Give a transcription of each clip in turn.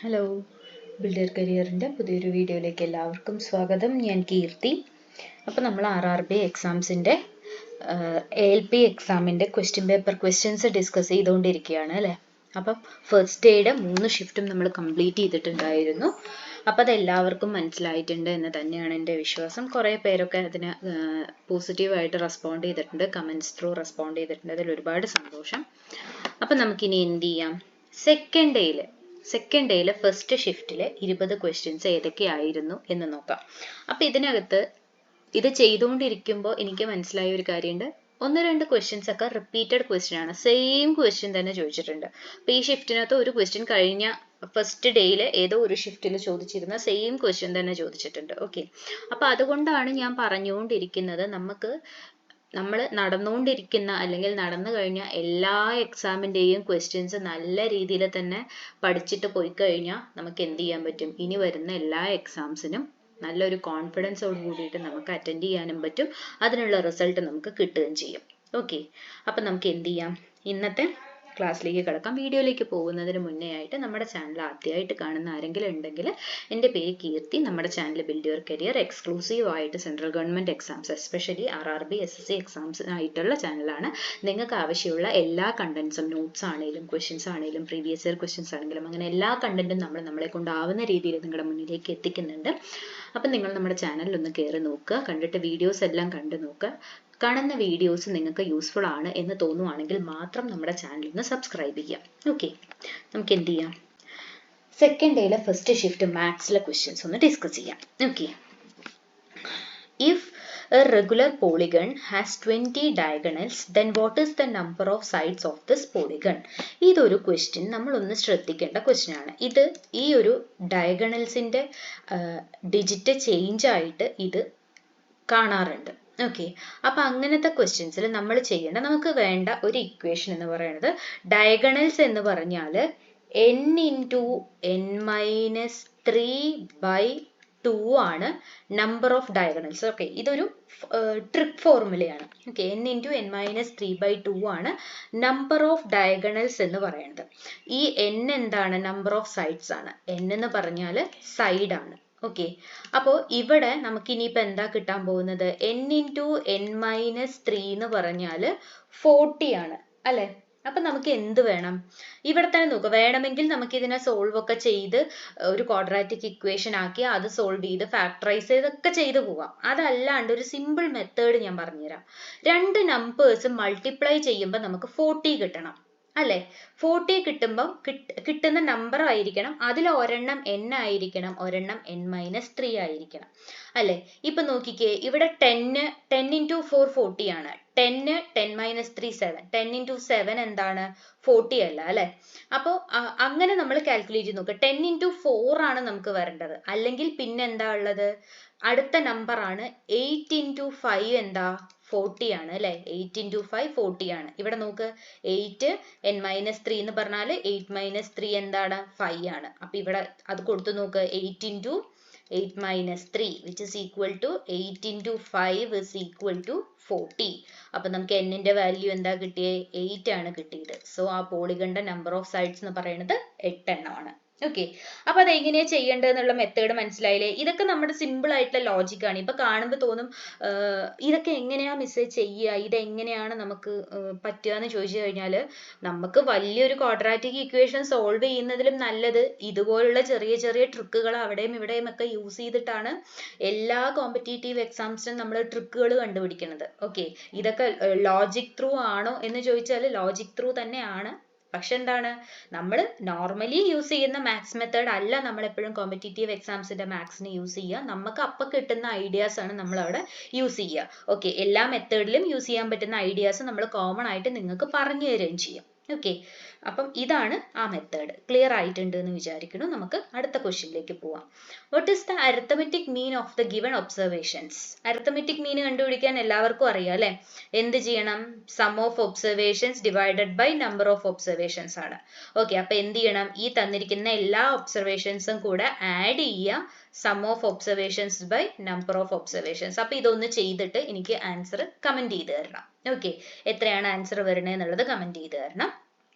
Hello, builder കരിയറിൻ്റെ പുതിയൊരു വീഡിയോയിലേക്ക് എല്ലാവർക്കും സ്വാഗതം. ഞാൻ കീർത്തി. അപ്പോൾ നമ്മൾ RRB എക്സാംസിൻ്റെ ALP എക്സാമിൻ്റെ ക്വസ്റ്റ്യൻസ് ഡിസ്കസ് ചെയ്തുകൊണ്ടിരിക്കുകയാണ് അല്ലേ. അപ്പം ഫസ്റ്റ് ഡേയുടെ 3 ഷിഫ്റ്റും നമ്മൾ കംപ്ലീറ്റ് ചെയ്തിട്ടുണ്ടായിരുന്നു. അപ്പോൾ അതെല്ലാവർക്കും മനസ്സിലായിട്ടുണ്ട് എന്ന് തന്നെയാണ് എൻ്റെ വിശ്വാസം. കുറേ പേരൊക്കെ അതിന് പോസിറ്റീവായിട്ട് റെസ്പോണ്ട് ചെയ്തിട്ടുണ്ട്, കമൻസ് ത്രൂ റെസ്പോണ്ട് ചെയ്തിട്ടുണ്ട്. അതിൽ ഒരുപാട് സന്തോഷം. അപ്പം നമുക്കിനി എന്ത് ചെയ്യാം, സെക്കൻഡ് ഡേയിൽ ഫസ്റ്റ് ഷിഫ്റ്റിൽ 20 ക്വസ്റ്റ്യൻസ് ഏതൊക്കെയായിരുന്നു എന്ന് നോക്കാം. അപ്പം ഇതിനകത്ത് ഇത് ചെയ്തുകൊണ്ടിരിക്കുമ്പോൾ എനിക്ക് മനസ്സിലായ ഒരു കാര്യമുണ്ട്. 1-2 ക്വസ്റ്റ്യൻസ് ഒക്കെ റിപ്പീറ്റഡ് ക്വസ്റ്റ്യൻ ആണ്, സെയിം ക്വസ്റ്റ്യൻ തന്നെ ചോദിച്ചിട്ടുണ്ട്. അപ്പോൾ ഈ ഷിഫ്റ്റിനകത്ത് ഒരു ക്വസ്റ്റ്യൻ കഴിഞ്ഞ ഫസ്റ്റ് ഡേയിൽ ഏതോ ഒരു ഷിഫ്റ്റിൽ ചോദിച്ചിരുന്ന സെയിം ക്വസ്റ്റ്യൻ തന്നെ ചോദിച്ചിട്ടുണ്ട്. ഓക്കെ, അപ്പോൾ അതുകൊണ്ടാണ് ഞാൻ പറഞ്ഞുകൊണ്ടിരിക്കുന്നത്, നമ്മൾ നടന്നുകൊണ്ടിരിക്കുന്ന അല്ലെങ്കിൽ നടന്നു കഴിഞ്ഞ എല്ലാ എക്സാമിൻ്റെയും ക്വസ്റ്റ്യൻസ് നല്ല രീതിയിൽ തന്നെ പഠിച്ചിട്ട് പോയി കഴിഞ്ഞാൽ നമുക്ക് എന്ത് ചെയ്യാൻ പറ്റും, ഇനി വരുന്ന എല്ലാ എക്സാംസിനും നല്ലൊരു കോൺഫിഡൻസോട് കൂടിയിട്ട് നമുക്ക് അറ്റൻഡ് ചെയ്യാനും പറ്റും. അതിനുള്ള റിസൾട്ട് നമുക്ക് കിട്ടുകയും ചെയ്യും. ഓക്കെ, അപ്പം നമുക്ക് എന്ത് ചെയ്യാം, ഇന്നത്തെ ക്ലാസ്സിലേക്ക് കിടക്കാം. വീഡിയോയിലേക്ക് പോകുന്നതിന് മുന്നേ ആയിട്ട് നമ്മുടെ ചാനൽ ആദ്യമായിട്ട് കാണുന്ന ആരെങ്കിലും ഉണ്ടെങ്കിൽ, എൻ്റെ പേര് കീർത്തി. നമ്മുടെ channel Build Your Career exclusive ആയിട്ട് central government exams, especially RRB SSC exams ആയിട്ടുള്ള ചാനലാണ്. നിങ്ങൾക്ക് ആവശ്യമുള്ള എല്ലാ കണ്ടന്റ്സും, നോട്ട്സ് ആണെങ്കിലും ക്വസ്റ്റ്യൻസ് ആണെങ്കിലും പ്രീവിയസ് ഇയർ ക്വസ്റ്റ്യൻസ് ആണെങ്കിലും അങ്ങനെ എല്ലാ കണ്ടന്റും നമ്മളെ കൊണ്ടാവുന്ന രീതിയിൽ നിങ്ങളുടെ മുന്നിലേക്ക് എത്തിക്കുന്നുണ്ട്. അപ്പം നിങ്ങൾ നമ്മുടെ ചാനലിൽ ഒന്ന് കയറി നോക്കുക, കണ്ടിട്ട് വീഡിയോസ് എല്ലാം കണ്ടു നോക്കുക. കാണുന്ന വീഡിയോസ് നിങ്ങൾക്ക് യൂസ്ഫുൾ ആണ് എന്ന് തോന്നുവാണെങ്കിൽ മാത്രം നമ്മുടെ ചാനൽ ഒന്ന് സബ്സ്ക്രൈബ് ചെയ്യാം. ഓക്കെ, നമുക്ക് എന്ത് ചെയ്യാം, സെക്കൻഡ് ഡേയിലെ ഫസ്റ്റ് ഷിഫ്റ്റ് മാത്സിലെ ക്വസ്റ്റ്യൻസ് ഒന്ന് ഡിസ്കസ് ചെയ്യാം. Okay, if a regular polygon has 20 diagonals, then what is the number of sides of this polygon? ഇതൊരു ക്വസ്റ്റ്യൻ നമ്മളൊന്ന് ശ്രദ്ധിക്കേണ്ട ക്വസ്റ്റ്യൻ ആണ്. ഈ ഒരു ഡയഗണൽസിൻ്റെ ഡിജിറ്റ് ചേഞ്ച് ആയിട്ട് ഇത് കാണാറുണ്ട്. ഓക്കെ, അപ്പം അങ്ങനത്തെ ക്വസ്റ്റ്യൻസിൽ നമ്മൾ ചെയ്യേണ്ട, നമുക്ക് വേണ്ട ഒരു ഇക്വേഷൻ എന്ന് പറയുന്നത്, ഡയഗണൽസ് എന്ന് പറഞ്ഞാൽ n × n-3/2 ആണ് നമ്പർ ഓഫ് ഡയഗണൽസ്. ഓക്കെ, ഇതൊരു ട്രിക്ക് ഫോർമുലയാണ്. ഓക്കെ, n × n-3/2 ആണ് നമ്പർ ഓഫ് ഡയഗണൽസ് എന്ന് പറയുന്നത്. ഈ n എന്താണ്, നമ്പർ ഓഫ് സൈഡ്സ് ആണ്. n എന്ന് പറഞ്ഞാൽ സൈഡ് ആണ്. ഓക്കെ, അപ്പോൾ ഇവിടെ നമുക്ക് ഇനിയിപ്പോൾ എന്താ കിട്ടാൻ പോകുന്നത്, n × n-3 എന്ന് പറഞ്ഞാൽ 40 ആണ് അല്ലേ. അപ്പം നമുക്ക് എന്ത് വേണം, ഇവിടെ തന്നെ നോക്കുക. വേണമെങ്കിൽ നമുക്ക് ഇതിനെ സോൾവ് ഒക്കെ ചെയ്ത് ഒരു ക്വാഡ്രാറ്റിക് ഇക്വേഷൻ ആക്കി അത് സോൾവ് ചെയ്ത് ഫാക്ടറൈസ് ചെയ്തൊക്കെ ചെയ്ത് പോവാം. അതല്ലാണ്ട് ഒരു സിമ്പിൾ മെത്തേഡ് ഞാൻ പറഞ്ഞുതരാം. 2 നമ്പേഴ്സ് മൾട്ടിപ്ലൈ ചെയ്യുമ്പോൾ നമുക്ക് 40 കിട്ടണം അല്ലേ. 40 കിട്ടുമ്പോൾ കിട്ടുന്ന നമ്പർ ആയിരിക്കണം, അതിൽ ഒരെണ്ണം n ആയിരിക്കണം, ഒരെണ്ണം n-3 ആയിരിക്കണം അല്ലേ. ഇപ്പൊ നോക്കിക്കേ, ഇവിടെ 10 × 4 40 ആണ്. 10 10-3 7, 10 × 7 എന്താണ്, 40 അല്ല അല്ലേ. അപ്പോൾ അങ്ങനെ നമ്മൾ കാൽക്കുലേറ്റ് ചെയ്ത് നോക്കുക. 10 × 4 ആണ് നമുക്ക് വരേണ്ടത്. അല്ലെങ്കിൽ പിന്നെ എന്താ ഉള്ളത്, അടുത്ത നമ്പർ ആണ് 8 × 5 എന്താ, 40 ആണ് അല്ലേ. 8 × 5 40 ആണ്. ഇവിടെ നോക്ക്, 8 n-3 എന്ന് പറഞ്ഞാൽ 8-3 എന്താണ്, 5 ആണ്. അപ്പൊ ഇവിടെ അത് കൊടുത്തു നോക്ക്, 8 × 8-3 which is equal to 8 × 5 is equal to 40. അപ്പൊ നമുക്ക് n ന്റെ വാല്യൂ എന്താ കിട്ടിയേ, 8 ആണ് കിട്ടിയത്. സോ ആ പോളിഗണിന്റെ നമ്പർ ഓഫ് സൈഡ്സ് എന്ന് പറയുന്നത് 8 എണ്ണമാണ്. ഓക്കെ, അപ്പൊ അത് എങ്ങനെയാ ചെയ്യേണ്ടതെന്നുള്ള മെത്തേഡ് മനസ്സിലായില്ലേ. ഇതൊക്കെ നമ്മുടെ സിമ്പിൾ ആയിട്ടുള്ള ലോജിക് ആണ്. ഇപ്പൊ കാണുമ്പോൾ തോന്നും ഇതൊക്കെ എങ്ങനെയാ മിസ്സേ ചെയ്യുക, ഇതെങ്ങനെയാണ് നമുക്ക് പറ്റുക എന്ന് ചോദിച്ചു കഴിഞ്ഞാൽ, നമുക്ക് വലിയൊരു ക്വാഡ്രാറ്റിക് ഇക്വേഷൻ സോൾവ് ചെയ്യുന്നതിലും നല്ലത് ഇതുപോലുള്ള ചെറിയ ചെറിയ ട്രിക്കുകൾ അവിടെയും ഇവിടെയും ഒക്കെ യൂസ് ചെയ്തിട്ടാണ് എല്ലാ കോമ്പറ്റേറ്റീവ് എക്സാംസിനും നമ്മൾ ട്രിക്കുകൾ കണ്ടുപിടിക്കുന്നത്. ഓക്കെ, ഇതൊക്കെ ലോജിക് ത്രൂ ആണോ എന്ന് ചോദിച്ചാൽ ലോജിക് ത്രൂ തന്നെയാണ്. പക്ഷെ എന്താണ്, നമ്മൾ നോർമലി യൂസ് ചെയ്യുന്ന മാത്സ് മെത്തേഡ് അല്ല നമ്മൾ എപ്പോഴും കോമ്പറ്റേറ്റീവ് എക്സാംസിന്റെ മാത്സിന് യൂസ് ചെയ്യുക. നമുക്ക് അപ്പം കിട്ടുന്ന ഐഡിയാസ് ആണ് നമ്മൾ അവിടെ യൂസ് ചെയ്യുക. ഓക്കെ, എല്ലാ മെത്തേഡിലും യൂസ് ചെയ്യാൻ പറ്റുന്ന ഐഡിയാസ് നമ്മൾ കോമൺ ആയിട്ട് നിങ്ങൾക്ക് പറഞ്ഞു തരുകയും ചെയ്യും. ഓക്കെ, അപ്പം ഇതാണ് ആ മെത്തേഡ്. ക്ലിയർ ആയിട്ടുണ്ട് എന്ന് വിചാരിക്കുന്നു. നമുക്ക് അടുത്ത ക്വസ്റ്റ്യനിലേക്ക് പോവാം. What is the arithmetic mean of the given observations? Arithmetic mean കണ്ടുപിടിക്കാൻ എല്ലാവർക്കും അറിയാം അല്ലെ. എന്ത് ചെയ്യണം, sum of observations divided by number of observations ആണ്. ഓക്കെ, അപ്പൊ എന്ത് ചെയ്യണം, ഈ തന്നിരിക്കുന്ന എല്ലാ ഒബ്സർവേഷൻസും കൂടെ ആഡ് ചെയ്യുക, sum of observations by number of observations. അപ്പൊ ഇതൊന്ന് ചെയ്തിട്ട് എനിക്ക് ആൻസർ കമന്റ് ചെയ്ത് തരണം. ഓക്കെ, എത്രയാണ് ആൻസർ വരുന്നത് എന്നുള്ളത് കമന്റ് ചെയ്ത് തരണം.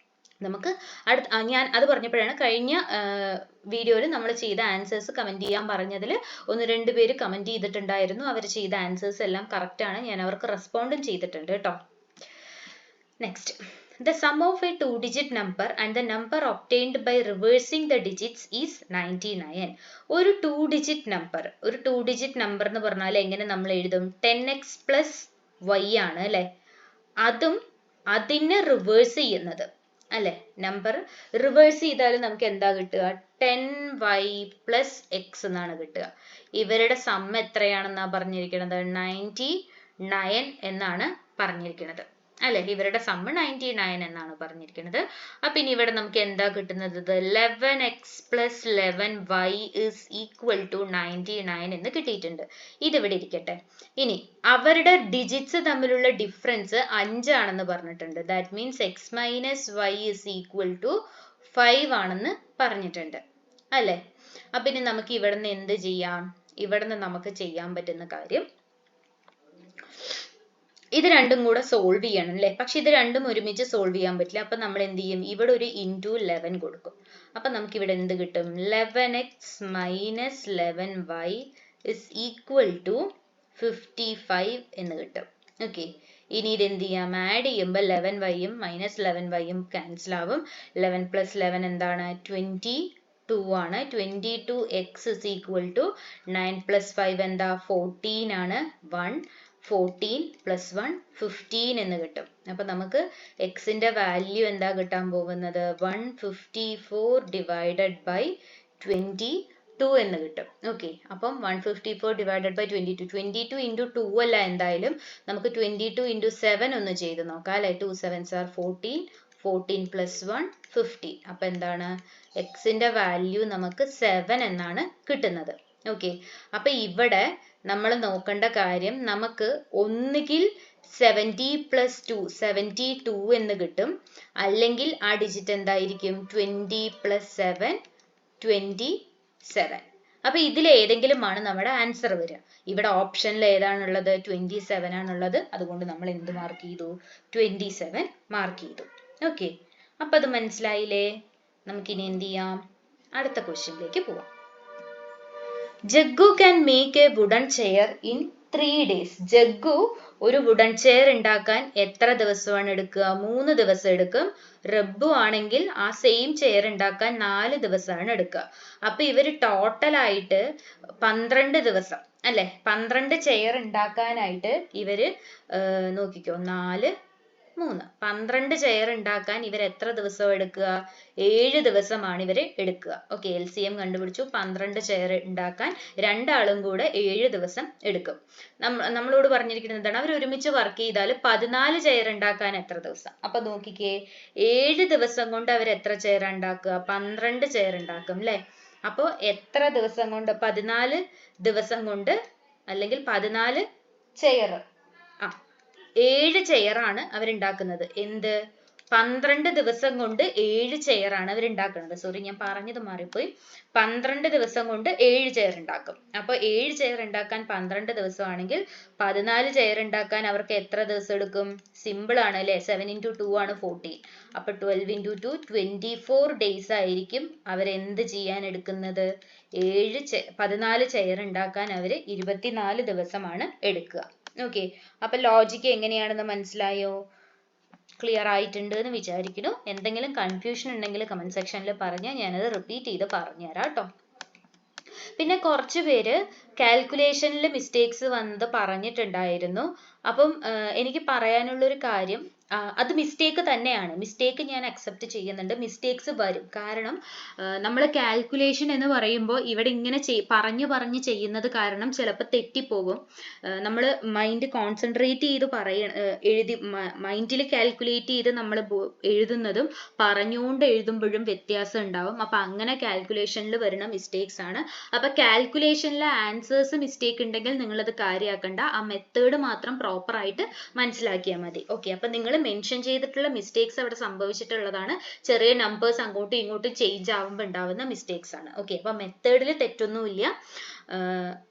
നമുക്ക് ഞാൻ അത് പറഞ്ഞപ്പോഴാണ് കഴിഞ്ഞ വീഡിയോയിൽ നമ്മൾ ചെയ്ത ആൻസേഴ്സ് കമന്റ് ചെയ്യാൻ പറഞ്ഞതിൽ 1-2 പേര് കമന്റ് ചെയ്തിട്ടുണ്ടായിരുന്നു. അവർ ചെയ്ത ആൻസേഴ്സ് എല്ലാം കറക്റ്റ് ആണ്. ഞാൻ അവർക്ക് റെസ്പോണ്ടും ചെയ്തിട്ടുണ്ട് കേട്ടോ. Next, the sum of a 2-digit number and the number obtained by reversing the digits is 99. ഒരു 2-digit number, ഒരു 2-digit number എന്ന് പറഞ്ഞാൽ എങ്ങനെ നമ്മൾ എഴുതും? 10x plus y ആണ് അല്ലേ? അതും അതിനെ റിവേഴ്സ് ചെയ്യുന്നത് അല്ലെ, നമ്പർ റിവേഴ്സ് ചെയ്താൽ നമുക്ക് എന്താ കിട്ടുക? 10y plus x എന്നാണ് കിട്ടുക. ഇവരുടെ സം എത്രയാണെന്നാ പറഞ്ഞിരിക്കുന്നത്? 99 എന്നാണ് പറഞ്ഞിരിക്കുന്നത് അല്ലെ. ഇവരുടെ സം 99 എന്നാണ് പറഞ്ഞിരിക്കുന്നത്. അപ്പൊ ഇനി ഇവിടെ നമുക്ക് എന്താ കിട്ടുന്നത്? 11x plus 11y is equal to 99 എന്ന് കിട്ടിയിട്ടുണ്ട്. ഇതിവിടെ ഇരിക്കട്ടെ. ഇനി അവരുടെ ഡിജിറ്റ്സ് തമ്മിലുള്ള ഡിഫറൻസ് 5 ആണെന്ന് പറഞ്ഞിട്ടുണ്ട്. That means x minus y is equal to 5 ആണെന്ന് പറഞ്ഞിട്ടുണ്ട് അല്ലെ. അപ്പൊ ഇനി നമുക്ക് ഇവിടെ നിന്ന് എന്ത് ചെയ്യാം? ഇവിടെ നിന്ന് നമുക്ക് ചെയ്യാൻ പറ്റുന്ന കാര്യം, ഇത് രണ്ടും കൂടെ സോൾവ് ചെയ്യണം അല്ലേ. പക്ഷെ ഇത് രണ്ടും ഒരുമിച്ച് സോൾവ് ചെയ്യാൻ പറ്റില്ല. അപ്പൊ നമ്മൾ എന്ത് ചെയ്യും? ഇവിടെ ഒരു into 11 കൊടുക്കും. അപ്പൊ നമുക്ക് ഇവിടെ എന്ത് കിട്ടും? 11x minus 11y is equal to 55 എന്ന് കിട്ടും. ഓക്കെ, ഇനി ഇത് എന്ത് ചെയ്യാം? ആഡ് ചെയ്യുമ്പോൾ 11y മൈനസ് 11y ക്യാൻസൽ ആവും. 11 plus 11 എന്താണ്? 22 ആണ്. 22x is equal to 9 plus 5 എന്താ? 14 ആണ്. 14 plus 1 15 എന്ന് കിട്ടും. അപ്പൊ നമുക്ക് x ന്റെ വാല്യൂ എന്താ കിട്ടാൻ പോകുന്നത്? 154 divided by 22 എന്ന് കിട്ടും. ഓക്കെ, അപ്പം 154 divided by 22, 22 into 2 അല്ല എന്തായാലും, നമുക്ക് 22 into 7 ഒന്ന് ചെയ്ത് നോക്കാം അല്ലെ. 2 7s are 14, 14 plus 1 50. അപ്പൊ എന്താണ്? x ന്റെ വാല്യൂ നമുക്ക് 7 എന്നാണ് കിട്ടുന്നത്. ഓക്കെ, അപ്പൊ ഇവിടെ നമ്മൾ നോക്കേണ്ട കാര്യം, നമുക്ക് ഒന്നുകിൽ 70 plus 2 72 എന്ന് കിട്ടും, അല്ലെങ്കിൽ ആ ഡിജിറ്റ് എന്തായിരിക്കും? 20 plus 7 27. അപ്പൊ ഇതിൽ ഏതെങ്കിലുമാണ് നമ്മുടെ ആൻസർ വരിക. ഇവിടെ ഓപ്ഷനിൽ ഏതാണുള്ളത്? 27 ആണുള്ളത്. അതുകൊണ്ട് നമ്മൾ എന്ത് മാർക്ക് ചെയ്തു? 27 മാർക്ക് ചെയ്തു. ഓക്കെ, അപ്പൊ അത് മനസ്സിലായില്ലേ? നമുക്കിനി എന്ത് ചെയ്യാം? അടുത്ത ക്വസ്റ്റ്യനിലേക്ക് പോവാം. Jaggu can make a wooden chair in 3 days. Jaggu ഒരു വുഡൻ ചെയർ ഉണ്ടാക്കാൻ എത്ര ദിവസമാണ് എടുക്കുക? 3 ദിവസം എടുക്കും. റബ്ബു ആണെങ്കിൽ ആ സെയിം ചെയർ ഉണ്ടാക്കാൻ 4 ദിവസമാണ് എടുക്കുക. അപ്പൊ ഇവര് ടോട്ടൽ ആയിട്ട് 12 ദിവസം അല്ലെ, 12 ചെയർ ഉണ്ടാക്കാനായിട്ട് ഇവര് നോക്കിക്കോ, 4 3 12 ചെയർ ഉണ്ടാക്കാൻ ഇവർ എത്ര ദിവസം എടുക്കുക? 7 ദിവസമാണ് ഇവർ എടുക്കുക. ഓക്കെ, LCM കണ്ടുപിടിച്ചു. 12 ചെയർ ഉണ്ടാക്കാൻ രണ്ടാളും കൂടെ 7 ദിവസം എടുക്കും. നമ്മളോട് പറഞ്ഞിരിക്കുന്നത് എന്താണ്? അവർ ഒരുമിച്ച് വർക്ക് ചെയ്താൽ 14 ചെയർ ഉണ്ടാക്കാൻ എത്ര ദിവസം? അപ്പൊ നോക്കിക്കേ, 7 ദിവസം കൊണ്ട് അവർ എത്ര ചെയർ ഉണ്ടാക്കുക? 12 ചെയർ ഉണ്ടാക്കും അല്ലെ. അപ്പൊ എത്ര ദിവസം കൊണ്ട്? 14 ദിവസം കൊണ്ട്, അല്ലെങ്കിൽ 14 ചെയർ, 7 ചെയറാണ് അവരുണ്ടാക്കുന്നത്. എന്ത്? 12 ദിവസം കൊണ്ട് 7 ചെയറാണ് അവരുണ്ടാക്കുന്നത്. സോറി, ഞാൻ പറഞ്ഞത് മാറിപ്പോയി. 12 ദിവസം കൊണ്ട് 7 ചെയർ ഉണ്ടാക്കും. അപ്പൊ 7 ചെയർ ഉണ്ടാക്കാൻ 12 ദിവസമാണെങ്കിൽ 14 ചെയർ ഉണ്ടാക്കാൻ അവർക്ക് എത്ര ദിവസം എടുക്കും? സിമ്പിൾ ആണ് അല്ലെ. 7 into 2 ആണ് 14. അപ്പൊ 12 into 2 24 days ആയിരിക്കും അവരെന്ത് ചെയ്യാൻ എടുക്കുന്നത്? 14 ചെയർ ഉണ്ടാക്കാൻ അവര് 24 ദിവസമാണ് എടുക്കുക. ഓക്കെ, അപ്പൊ ലോജിക്ക് എങ്ങനെയാണെന്ന് മനസ്സിലായോ? ക്ലിയർ ആയിട്ടുണ്ട് എന്ന് വിചാരിക്കുന്നു. എന്തെങ്കിലും കൺഫ്യൂഷൻ ഉണ്ടെങ്കിൽ കമന്റ് സെക്ഷനിൽ പറഞ്ഞാൽ ഞാനത് റിപ്പീറ്റ് ചെയ്ത് പറഞ്ഞുതരാം കേട്ടോ. പിന്നെ കുറച്ച് പേര് കാൽക്കുലേഷനിൽ മിസ്റ്റേക്സ് വന്നത് പറഞ്ഞിട്ടുണ്ടായിരുന്നു. അപ്പം എനിക്ക് പറയാനുള്ളൊരു കാര്യം, അത് മിസ്റ്റേക്ക് തന്നെയാണ്. മിസ്റ്റേക്ക് ഞാൻ അക്സെപ്റ്റ് ചെയ്യുന്നുണ്ട്. മിസ്റ്റേക്സ് വരും. കാരണം നമ്മൾ കാൽക്കുലേഷൻ എന്ന് പറയുമ്പോൾ ഇവിടെ ഇങ്ങനെ പറഞ്ഞ് ചെയ്യുന്നത് കാരണം ചിലപ്പോൾ തെറ്റിപ്പോകും. നമ്മൾ മൈൻഡ് കോൺസെൻട്രേറ്റ് ചെയ്ത് എഴുതി മൈൻഡിൽ കാൽക്കുലേറ്റ് ചെയ്ത് നമ്മൾ എഴുതുന്നതും പറഞ്ഞുകൊണ്ട് എഴുതുമ്പോഴും വ്യത്യാസം ഉണ്ടാവും. അപ്പൊ അങ്ങനെ കാൽക്കുലേഷനിൽ വരുന്ന മിസ്റ്റേക്സ് ആണ്. അപ്പൊ കാൽക്കുലേഷനിലെ ആൻസേഴ്സ് മിസ്റ്റേക്ക് ഉണ്ടെങ്കിൽ നിങ്ങളത് കാര്യമാക്കണ്ട. ആ മെത്തേഡ് മാത്രം പ്രോപ്പർ ആയിട്ട് മനസ്സിലാക്കിയാൽ മതി. ഓക്കെ, അപ്പൊ നിങ്ങൾ മെൻഷൻ ചെയ്തിട്ടുള്ള മിസ്റ്റേക്സ് അവിടെ സംഭവിച്ചിട്ടുള്ളതാണ്. ചെറിയ നമ്പേഴ്സ് അങ്ങോട്ടും ഇങ്ങോട്ടും ചേഞ്ച് ആവുമ്പോൾ ഉണ്ടാവുന്ന മിസ്റ്റേക്സ് ആണ്. ഓക്കെ, അപ്പൊ മെത്തേഡിൽ തെറ്റൊന്നുമില്ല.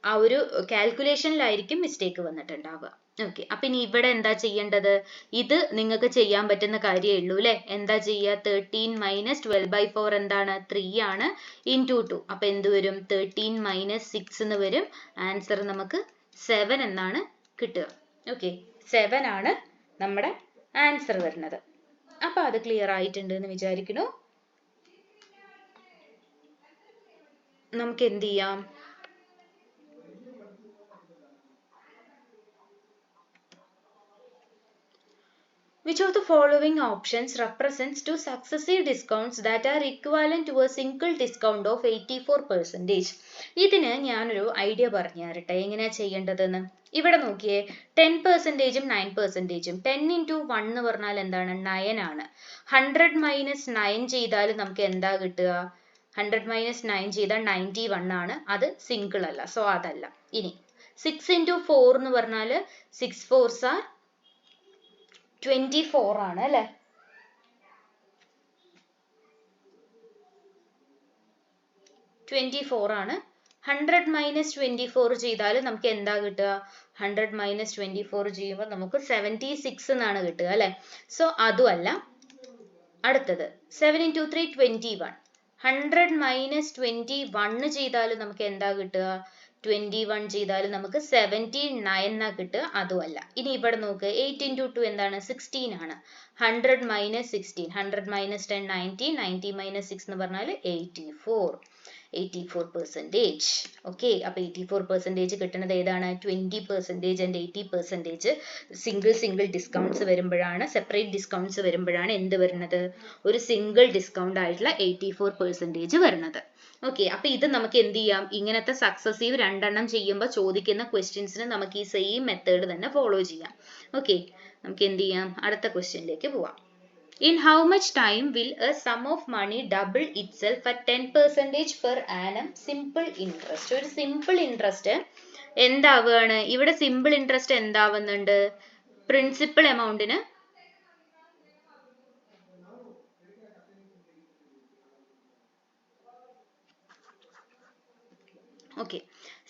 ആ ഒരു കാൽക്കുലേഷനിലായിരിക്കും മിസ്റ്റേക്ക് വന്നിട്ടുണ്ടാവുക. ഓക്കെ, അപ്പൊ ഇനി ഇവിടെ എന്താ ചെയ്യേണ്ടത്? ഇത് നിങ്ങൾക്ക് ചെയ്യാൻ പറ്റുന്ന കാര്യമേ ഉള്ളൂ അല്ലെ. എന്താ ചെയ്യുക? 13 മൈനസ് 12/4 എന്താണ്? 3 ആണ്, ഇൻറ്റു 2. അപ്പൊ എന്ത് വരും? 13 മൈനസ് 6 എന്ന് വരും. ആൻസർ നമുക്ക് 7 എന്നാണ് കിട്ടുക. ഓക്കെ, 7 ആണ് നമ്മുടെ ആൻസർ വരുന്നത്. അപ്പൊ അത് ക്ലിയർ ആയിട്ടുണ്ട് എന്ന് വിചാരിക്കുന്നു. നമുക്ക് എന്ത് ചെയ്യാം? Which of the following options represents two successive discounts that are equivalent to a single discount of 84%? ഇതിന് ഞാനൊരു ഐഡിയ പറഞ്ഞു തരട്ടെ എങ്ങനെയാ ചെയ്യേണ്ടതെന്ന്. ഇവിടെ നോക്കിയേ, 10%ഉം 9%ഉം. 10 into 1 എന്ന് പറഞ്ഞാൽ എന്താണ്? 9 ആണ്. 100 മൈനസ് 9 ചെയ്താൽ നമുക്ക് എന്താ കിട്ടുക? 100 മൈനസ് 9 ചെയ്താൽ 91 ആണ്. അത് സിംഗിൾ അല്ല, സോ അതല്ല. ഇനി 6 into 4 എന്ന് പറഞ്ഞാൽ 6 4s are 24 ആണ് അല്ലെ. 24 ആണ്. 100 മൈനസ് 24 ചെയ്താൽ നമുക്ക് എന്താ കിട്ടുക? 100 മൈനസ് 24 ചെയ്യുമ്പോൾ നമുക്ക് 76 എന്നാണ് കിട്ടുക അല്ലെ. സോ അതും അല്ല. അടുത്തത് 7 into 3 21. 100 മൈനസ് 21 ചെയ്താൽ നമുക്ക് എന്താ കിട്ടുക? 21 ചെയ്താൽ നമുക്ക് 79 എന്നാ കിട്ടുക. അതുമല്ല. ഇനി ഇവിടെ നോക്ക്, 8 into 2 എന്താണ്? 16 ആണ്. 100 മൈനസ് 16, 100 മൈനസ് 10 90, 90 മൈനസ് 6 എന്ന് പറഞ്ഞാൽ 84%. ഓക്കെ, അപ്പൊ 84% കിട്ടുന്നത് ഏതാണ്? 20% and 80% സിംഗിൾ ഡിസ്കൗണ്ട്സ് വരുമ്പോഴാണ്, സെപ്പറേറ്റ് ഡിസ്കൗണ്ട്സ് വരുമ്പോഴാണ് എന്ത് വരുന്നത്? ഒരു സിംഗിൾ ഡിസ്കൗണ്ട് ആയിട്ടുള്ള 84% വരുന്നത്. ഓക്കെ, അപ്പൊ ഇത് നമുക്ക് എന്ത് ചെയ്യാം? ഇങ്ങനത്തെ സക്സസീവ് രണ്ടെണ്ണം ചെയ്യുമ്പോൾ ചോദിക്കുന്ന ക്വസ്റ്റ്യൻസിന് നമുക്ക് ഈ സെയിം മെത്തേഡ് തന്നെ ഫോളോ ചെയ്യാം. ഓക്കെ, നമുക്ക് എന്ത് ചെയ്യാം? അടുത്ത ക്വസ്റ്റ്യനിലേക്ക് പോവാം. In how much time will a sum of money double itself at 10% per annum simple interest? ഒരു സിമ്പിൾ ഇൻട്രസ്റ്റ് എന്താവുകയാണ്? ഇവിടെ സിമ്പിൾ ഇൻട്രസ്റ്റ് എന്താവുന്നുണ്ട്? പ്രിൻസിപ്പൽ എമൗണ്ടിന് ഓക്കെ,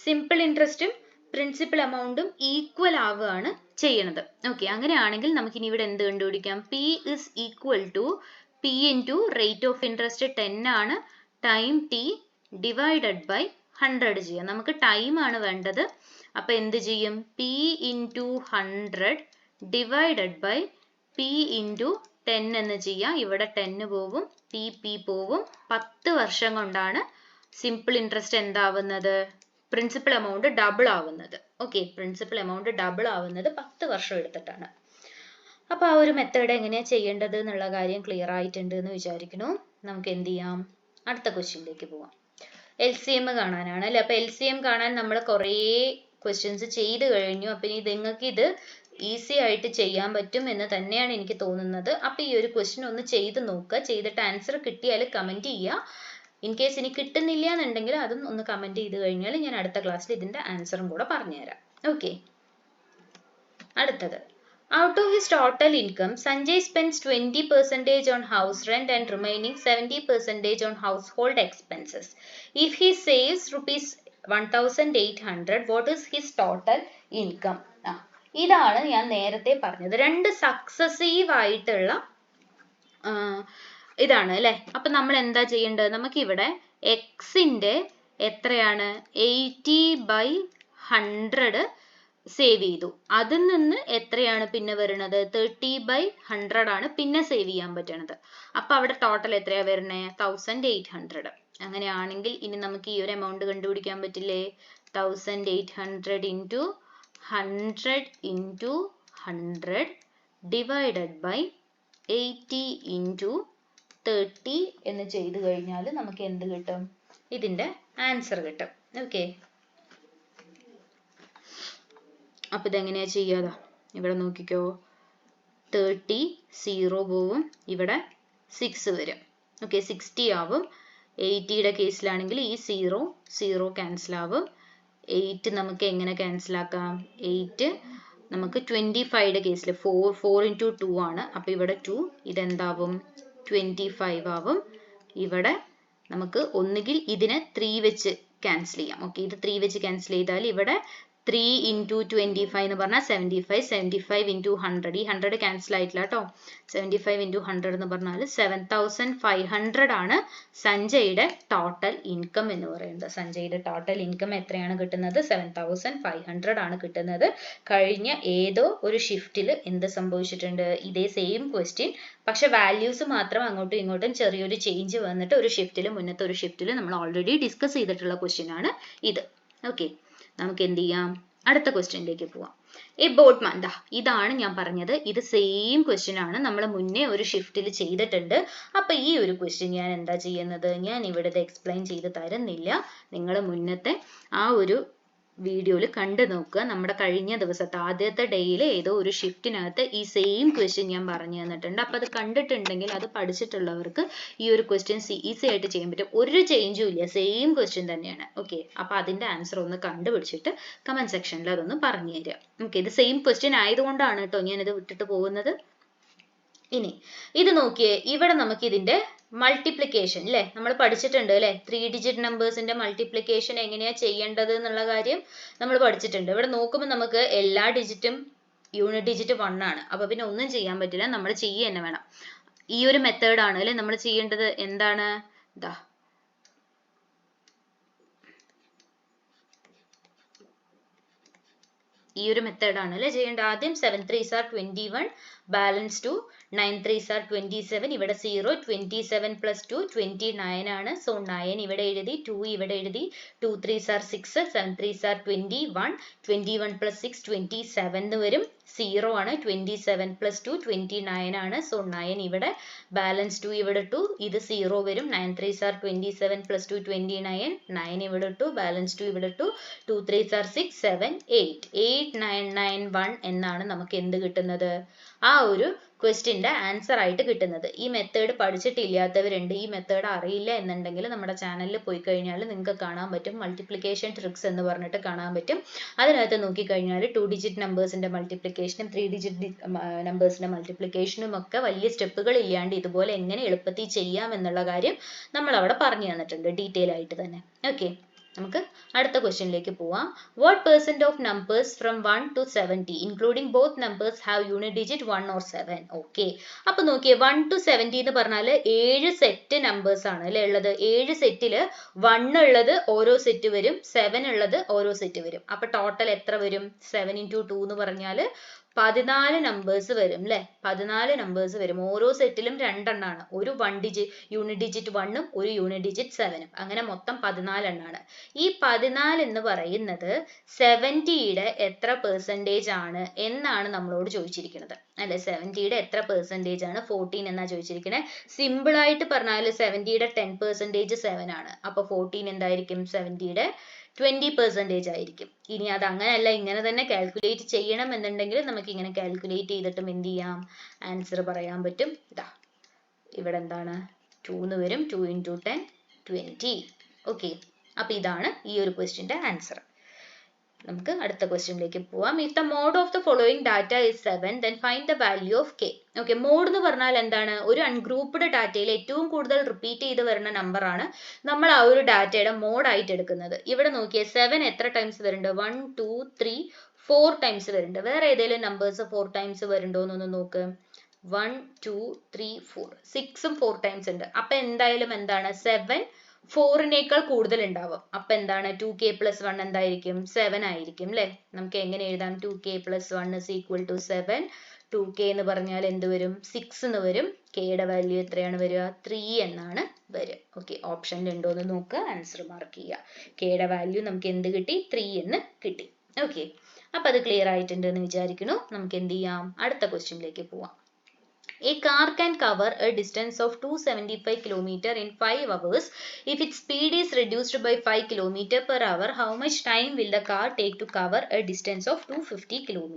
സിമ്പിൾ ഇൻട്രസ്റ്റും പ്രിൻസിപ്പൽ എമൗണ്ടും ഈക്വൽ ആവുകയാണ് ചെയ്യണത്. ഓക്കെ, അങ്ങനെയാണെങ്കിൽ നമുക്ക് ഇനി ഇവിടെ എന്ത് കണ്ടുപിടിക്കാം? P is equal to P into rate of interest 10 ആണ്, ടൈം T divided by 100 ചെയ്യാം. നമുക്ക് ടൈം ആണ് വേണ്ടത്. അപ്പൊ എന്ത് ചെയ്യും? P into 100 divided by P into 10 എന്ന് ചെയ്യാം. ഇവിടെ 10 പോവും, P പോവും. 10 വർഷം കൊണ്ടാണ് സിമ്പിൾ ഇൻട്രസ്റ്റ് എന്താവുന്നത്? പ്രിൻസിപ്പൽ എമൗണ്ട് ഡബിൾ ആവുന്നത്. ഓക്കെ, പ്രിൻസിപ്പൽ എമൗണ്ട് ഡബിൾ ആവുന്നത് 10 വർഷം എടുത്തിട്ടാണ്. അപ്പൊ ആ ഒരു മെത്തേഡ് എങ്ങനെയാ ചെയ്യേണ്ടത് എന്നുള്ള കാര്യം ക്ലിയർ ആയിട്ടുണ്ട് എന്ന് വിചാരിക്കുന്നു. നമുക്ക് എന്ത് ചെയ്യാം? അടുത്ത ക്വസ്റ്റ്യനിലേക്ക് പോവാം. LCM കാണാനാണ് അല്ലെ. അപ്പൊ LCM കാണാൻ നമ്മൾ കുറേ ക്വസ്റ്റ്യൻസ് ചെയ്ത് കഴിഞ്ഞു. അപ്പൊ ഇനി നിങ്ങൾക്ക് ഇത് ഈസി ആയിട്ട് ചെയ്യാൻ പറ്റും എന്ന് തന്നെയാണ് എനിക്ക് തോന്നുന്നത്. അപ്പൊ ഈ ഒരു ക്വസ്റ്റ്യൻ ഒന്ന് ചെയ്ത് നോക്കുക. ചെയ്തിട്ട് ആൻസർ കിട്ടിയാൽ കമന്റ് ചെയ്യുക. ഇൻ കേസ് ഇനി കിട്ടുന്നില്ല എന്നുണ്ടെങ്കിൽ അതും ഒന്ന് കമന്റ് ചെയ്ത് കഴിഞ്ഞാൽ ഞാൻ അടുത്ത ക്ലാസ്സിൽ ഇതിന്റെ ആൻസറും കൂടെ പറഞ്ഞുതരാം. ഓക്കെ, അടുത്തത്. Out of his total income, Sanjay spends 20% on house rent and remaining 70% on household expenses. If he saves rupees 1800, what is his total income? ഇതാണ് ഞാൻ നേരത്തെ പറഞ്ഞത്. രണ്ട് സക്സസീവ് ആയിട്ടുള്ള ഇതാണ് അല്ലെ. അപ്പൊ നമ്മൾ എന്താ ചെയ്യേണ്ടത്? നമുക്ക് ഇവിടെ എക്സിന്റെ എത്രയാണ്? 80/100 സേവ് ചെയ്തു. അതിൽ നിന്ന് എത്രയാണ് പിന്നെ വരുന്നത്? 30/100 ആണ് പിന്നെ സേവ് ചെയ്യാൻ പറ്റണത്. അപ്പൊ അവിടെ ടോട്ടൽ എത്രയാ വരുന്നേ? 1800. അങ്ങനെയാണെങ്കിൽ ഇനി നമുക്ക് ഈ ഒരു എമൗണ്ട് കണ്ടുപിടിക്കാൻ പറ്റില്ലേ? 1800 into 100 into 100 divided by 80 into 30 എന്ന് ചെയ്തു കഴിഞ്ഞാൽ നമുക്ക് എന്ത് കിട്ടും? ഇതിന്റെ ആൻസർ കിട്ടും. ഓക്കെ, അപ്പൊ ഇതെങ്ങനെയാ ചെയ്യാതെ? ഇവിടെ നോക്കിക്കോ, 30 0 പോവും, ഇവിടെ 6 വരും. ഓക്കെ, 60 ആവും. 80യുടെ കേസിലാണെങ്കിൽ ഈ 0 ക്യാൻസൽ ആവും. 8 നമുക്ക് എങ്ങനെ ക്യാൻസൽ ആക്കാം? 8 നമുക്ക് 25യുടെ കേസിൽ 4 into 2 ആണ്. അപ്പൊ ഇവിടെ 2, ഇതെന്താവും? 25 ആവും. ഇവിടെ നമുക്ക് ഒന്നുകിൽ ഇതിനെ 3 വെച്ച് ക്യാൻസൽ ചെയ്യാം. ഓക്കെ, ഇത് 3 വെച്ച് ക്യാൻസൽ ചെയ്താൽ ഇവിടെ 3 into 25 എന്ന് പറഞ്ഞാൽ 75, 75 into 100, ഈ 100 ക്യാൻസൽ ആയിട്ടില്ല കേട്ടോ. 75 into 100 എന്ന് പറഞ്ഞാൽ 7500 ആണ് സഞ്ജയുടെ ടോട്ടൽ ഇൻകം എന്ന് പറയുന്നത്. സഞ്ജയുടെ ടോട്ടൽ ഇൻകം എത്രയാണ് കിട്ടുന്നത്? 7500 ആണ് കിട്ടുന്നത്. കഴിഞ്ഞ ഏതോ ഒരു ഷിഫ്റ്റിൽ എന്ത് സംഭവിച്ചിട്ടുണ്ട്? ഇതേ സെയിം ക്വസ്റ്റ്യൻ, പക്ഷെ വാല്യൂസ് മാത്രം അങ്ങോട്ടും ഇങ്ങോട്ടും ചെറിയൊരു ചേഞ്ച് വന്നിട്ട് ഒരു ഷിഫ്റ്റിൽ മുന്നത്തെ ഒരു ഷിഫ്റ്റിൽ നമ്മൾ ഓൾറെഡി ഡിസ്കസ് ചെയ്തിട്ടുള്ള ക്വസ്റ്റ്യൻ ആണ് ഇത്. ഓക്കെ, നമുക്ക് എന്ത് ചെയ്യാം? അടുത്ത ക്വസ്റ്റ്യനിലേക്ക് പോവാം. എ ബോട്ട്മാൻ, ഇതാണ് ഞാൻ പറഞ്ഞത്, ഇത് സെയിം ക്വസ്റ്റ്യൻ ആണ്, നമ്മൾ മുന്നേ ഒരു ഷിഫ്റ്റിൽ ചെയ്തിട്ടുണ്ട്. അപ്പൊ ഈ ഒരു ക്വസ്റ്റ്യൻ ഞാൻ എന്താ ചെയ്യുന്നത്? ഞാൻ ഇവിടെ എക്സ്പ്ലെയിൻ ചെയ്ത് തരുന്നില്ല, നിങ്ങൾ മുന്നത്തെ ആ ഒരു വീഡിയോയിൽ കണ്ടു നോക്കുക. നമ്മുടെ കഴിഞ്ഞ ദിവസത്തെ ആദ്യത്തെ ഡേയിൽ ഏതോ ഒരു ഷിഫ്റ്റിനകത്ത് ഈ സെയിം ക്വസ്റ്റ്യൻ ഞാൻ പറഞ്ഞു തന്നിട്ടുണ്ട്. അപ്പൊ അത് കണ്ടിട്ടുണ്ടെങ്കിൽ, അത് പഠിച്ചിട്ടുള്ളവർക്ക് ഈ ഒരു ക്വസ്റ്റ്യൻ ഈസി ആയിട്ട് ചെയ്യാൻ പറ്റും. ഒരു ചേഞ്ചും ഇല്ല, സെയിം ക്വസ്റ്റ്യൻ തന്നെയാണ്. ഓക്കെ, അപ്പൊ അതിന്റെ ആൻസർ ഒന്ന് കണ്ടുപിടിച്ചിട്ട് കമന്റ് സെക്ഷനിൽ അതൊന്ന് പറഞ്ഞു തരാം. ഓക്കെ, ഇത് സെയിം ക്വസ്റ്റ്യൻ ആയതുകൊണ്ടാണ് കേട്ടോ ഞാൻ ഇത് വിട്ടിട്ട് പോകുന്നത്. ഇനി ഇത് നോക്കിയേ, ഇവിടെ നമുക്ക് ഇതിന്റെ മൾട്ടിപ്ലിക്കേഷൻ അല്ലേ നമ്മൾ പഠിച്ചിട്ടുണ്ട് അല്ലേ? 3 ഡിജിറ്റ് നമ്പേഴ്സിന്റെ മൾട്ടിപ്ലിക്കേഷൻ എങ്ങനെയാ ചെയ്യേണ്ടത് എന്നുള്ള കാര്യം നമ്മൾ പഠിച്ചിട്ടുണ്ട്. ഇവിടെ നോക്കുമ്പോൾ നമുക്ക് എല്ലാ ഡിജിറ്റും യൂണിറ്റ് ഡിജിറ്റ് 1 ആണ്. അപ്പൊ പിന്നെ ഒന്നും ചെയ്യാൻ പറ്റില്ല, നമ്മൾ ചെയ്യുക തന്നെ വേണം. ഈ ഒരു മെത്തേഡാണ് അല്ലെ നമ്മൾ ചെയ്യേണ്ടത്. എന്താണ്? ദാ ഈ ഒരു മെത്തേഡാണ് അല്ലേ ചെയ്യേണ്ടത്. ആദ്യം 7 3s are 21, balance 2, 9 3s are 27, ഇവിടെ 0, 27 plus 2 29 ആണ്. സോ 9 ഇവിടെ എഴുതി, 2 ഇവിടെ എഴുതി, 2 3s are 6, 7 3s are 21, 21 plus 6 27 എന്ന് വരും. 0 ആണ്, 27 plus 2 29 ആണ്. സോ 9 ഇവിടെ, ബാലൻസ് 2 ഇവിടെ 2, ഇത് 0 വരും. 9 3s are 27 plus 2 29, 9 ഇവിടെ 2, ബാലൻസ് 2 ഇവിടെ 2, 2 3s are 6, 7 8, 8 9 9 1 എന്നാണ് നമുക്ക് എന്ത് കിട്ടുന്നത്? ആ ഒരു ക്വസ്റ്റ്യന്റെ ആൻസർ ആയിട്ട് കിട്ടുന്നത്. ഈ മെത്തേഡ് പഠിച്ചിട്ടില്ലാത്തവരുണ്ട്, ഈ മെത്തേഡ് അറിയില്ല എന്നുണ്ടെങ്കിൽ നമ്മുടെ ചാനലിൽ പോയി കഴിഞ്ഞാൽ നിങ്ങൾക്ക് കാണാൻ പറ്റും. മൾട്ടിപ്ലിക്കേഷൻ ട്രിക്സ് എന്ന് പറഞ്ഞിട്ട് കാണാൻ പറ്റും. അതിനകത്ത് നോക്കിക്കഴിഞ്ഞാൽ 2 ഡിജിറ്റ് നമ്പേഴ്സിന്റെ മൾട്ടിപ്ലിക്കേഷനും 3 ഡിജിറ്റ് നമ്പേഴ്സിന്റെ മൾട്ടിപ്ലിക്കേഷനും ഒക്കെ വലിയ സ്റ്റെപ്പുകൾ ഇല്ലാണ്ട് ഇതുപോലെ എങ്ങനെ എളുപ്പത്തിൽ ചെയ്യാം എന്നുള്ള കാര്യം നമ്മൾ അവിടെ പറഞ്ഞു തന്നിട്ടുണ്ട് ഡീറ്റെയിൽ ആയിട്ട് തന്നെ. ഓക്കെ, നമുക്ക് അടുത്ത ക്വസ്റ്റ്യനിലേക്ക് പോവാം. What percent of numbers from 1 to 70 including both numbers have unit digit 1 or 7? Okay, അപ്പൊ നോക്കിയേ, 1 to 70 എന്ന് പറഞ്ഞാൽ 7 സെറ്റ് നമ്പേഴ്സ് ആണ് അല്ലെ ഉള്ളത്. 7 സെറ്റില് 1 ഉള്ളത് ഓരോ സെറ്റ് വരും, 7 ഉള്ളത് ഓരോ സെറ്റ് വരും. അപ്പൊ ടോട്ടൽ എത്ര വരും? 7 into 2 എന്ന് പറഞ്ഞാല് 14 നമ്പേഴ്സ് വരും അല്ലെ. 14 നമ്പേഴ്സ് വരും. ഓരോ സെറ്റിലും 2 എണ്ണാണ്. ഒരു യൂണിറ്റ് ഡിജിറ്റ് 1ഉം ഒരു യൂണിറ്റ് ഡിജിറ്റ് 7ഉം. അങ്ങനെ മൊത്തം 14 എണ്ണാണ്. ഈ 14 എന്ന് പറയുന്നത് 70യുടെ എത്ര പെർസെൻറ്റേജ് ആണ് എന്നാണ് നമ്മളോട് ചോദിച്ചിരിക്കുന്നത് അല്ലെ. 70യുടെ എത്ര പെർസെൻറ്റേജ് ആണ്? 14 എന്നാ ചോദിച്ചിരിക്കുന്നത്. സിമ്പിൾ ആയിട്ട് പറഞ്ഞാൽ 70യുടെ 10% 7 ആണ്. അപ്പൊ 14 എന്തായിരിക്കും? 70യുടെ 20% ആയിരിക്കും. ഇനി അത് അങ്ങനെയല്ല, ഇങ്ങനെ തന്നെ കാൽക്കുലേറ്റ് ചെയ്യണം എന്നുണ്ടെങ്കിൽ നമുക്ക് ഇങ്ങനെ കാൽക്കുലേറ്റ് ചെയ്തിട്ടും എന്ത് ചെയ്യാം? ആൻസർ പറയാൻ പറ്റും. ഇതാ ഇവിടെ എന്താണ്? 2 എന്ന് വരും. 2 into 10 20. ഓക്കെ, അപ്പൊ ഇതാണ് ഈ ഒരു ക്വസ്റ്റ്യന്റെ ആൻസർ. നമുക്ക് അടുത്ത ക്വസ്റ്റ്യനിലേക്ക് പോവാം. If the mode of the following data is 7 then find the value of k. Okay, mode എന്ന് പറഞ്ഞാൽ എന്താണ്? ഒരു അൺഗ്രൂപ്പ്ഡ് ഡാറ്റയിൽ ഏറ്റവും കൂടുതൽ റിപ്പീറ്റ് ചെയ്ത് വരുന്ന നമ്പർ ആണ് നമ്മൾ ആ ഒരു ഡാറ്റയുടെ മോഡ് ആയിട്ട് എടുക്കുന്നത്. ഇവിടെ നോക്കിയേ, 7 എത്ര ടൈംസ് വരുന്നുണ്ട്? 1 2 3 4 ടൈംസ് വരുന്നുണ്ട്. വേറെ ഏതെങ്കിലും നമ്പേഴ്സ് 4 ടൈംസ് വരുന്നുണ്ടോ എന്നൊന്ന് നോക്ക്. 1 2 3 4 6ഉം 4 ടൈംസ് ഉണ്ട്. അപ്പൊ എന്തായാലും എന്താണ്? 7 4നേക്കാൾ കൂടുതൽ ഉണ്ടാവും. അപ്പൊ എന്താണ്? 2k plus 1 എന്തായിരിക്കും? 7 ആയിരിക്കും അല്ലെ. നമുക്ക് എങ്ങനെ എഴുതാം? 2k plus 1 is equal to 7. 2k എന്ന് പറഞ്ഞാൽ എന്ത് വരും? 6 എന്ന് വരും. k യുടെ വാല്യൂ എത്രയാണ് വരിക? 3 എന്നാണ് വരിക. ഓക്കെ, ഓപ്ഷനിൽ ഉണ്ടോ എന്ന് നോക്കുക, ആൻസർ മാർക്ക് ചെയ്യുക. k യുടെ വാല്യൂ നമുക്ക് എന്ത് കിട്ടി? 3 എന്ന് കിട്ടി. ഓക്കെ, അപ്പൊ അത് ക്ലിയർ ആയിട്ടുണ്ട് എന്ന് വിചാരിക്കുന്നു. നമുക്ക് എന്ത് ചെയ്യാം? അടുത്ത ക്വസ്റ്റ്യനിലേക്ക് പോവാം. A car can cover a distance of 275 km in 5 hours. If its speed is reduced by 5 km per hour, how much time will the car take to cover a distance of 250 km?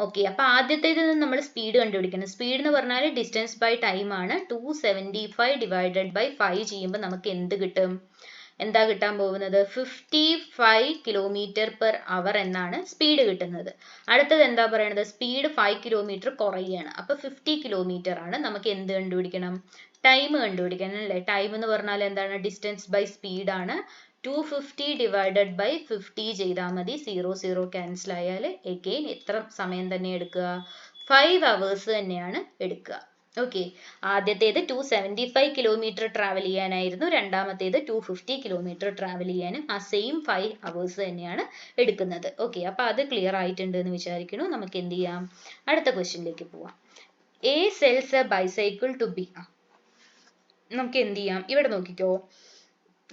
Okay, അപ്പോൾ ആദ്യത്തേത് നമ്മൾ speed കണ്ടുപിടിക്കണം. Speed എന്ന് പറഞ്ഞാൽ distance by time ആണ്. 275 divided by 5 ചെയ്യുമ്പോൾ നമുക്ക് എന്ത് കിട്ടും? എന്താ കിട്ടാൻ പോകുന്നത്? 55 km/h എന്നാണ് സ്പീഡ് കിട്ടുന്നത്. അടുത്തത് എന്താ പറയുന്നത്? സ്പീഡ് 5 km കുറയുകയാണ്. അപ്പൊ 50 km ആണ്. നമുക്ക് എന്ത് കണ്ടുപിടിക്കണം? ടൈം കണ്ടുപിടിക്കണം അല്ലേ? ടൈം എന്ന് പറഞ്ഞാൽ എന്താണ്? ഡിസ്റ്റൻസ് ബൈ സ്പീഡ് ആണ്. 250 ഡിവൈഡഡ് ബൈ 50 ചെയ്താൽ മതി. 0 ക്യാൻസൽ ആയാൽ എഗെയിൻ എത്ര സമയം തന്നെ എടുക്കുക? 5 hours തന്നെയാണ് എടുക്കുക. ഓക്കെ, ആദ്യത്തേത് 275 കിലോമീറ്റർ ട്രാവൽ ചെയ്യാനായിരുന്നു, രണ്ടാമത്തേത് 250 കിലോമീറ്റർ ട്രാവൽ ചെയ്യാനും ആ സെയിം 5 hours തന്നെയാണ് എടുക്കുന്നത്. ഓക്കെ, അപ്പൊ അത് ക്ലിയർ ആയിട്ടുണ്ട് എന്ന് വിചാരിക്കുന്നു. നമുക്ക് എന്ത് ചെയ്യാം? അടുത്ത ക്വസ്റ്റ്യനിലേക്ക് പോവാം. A sells a bicycle to B. നമുക്ക് എന്ത് ചെയ്യാം? ഇവിടെ നോക്കിക്കോ,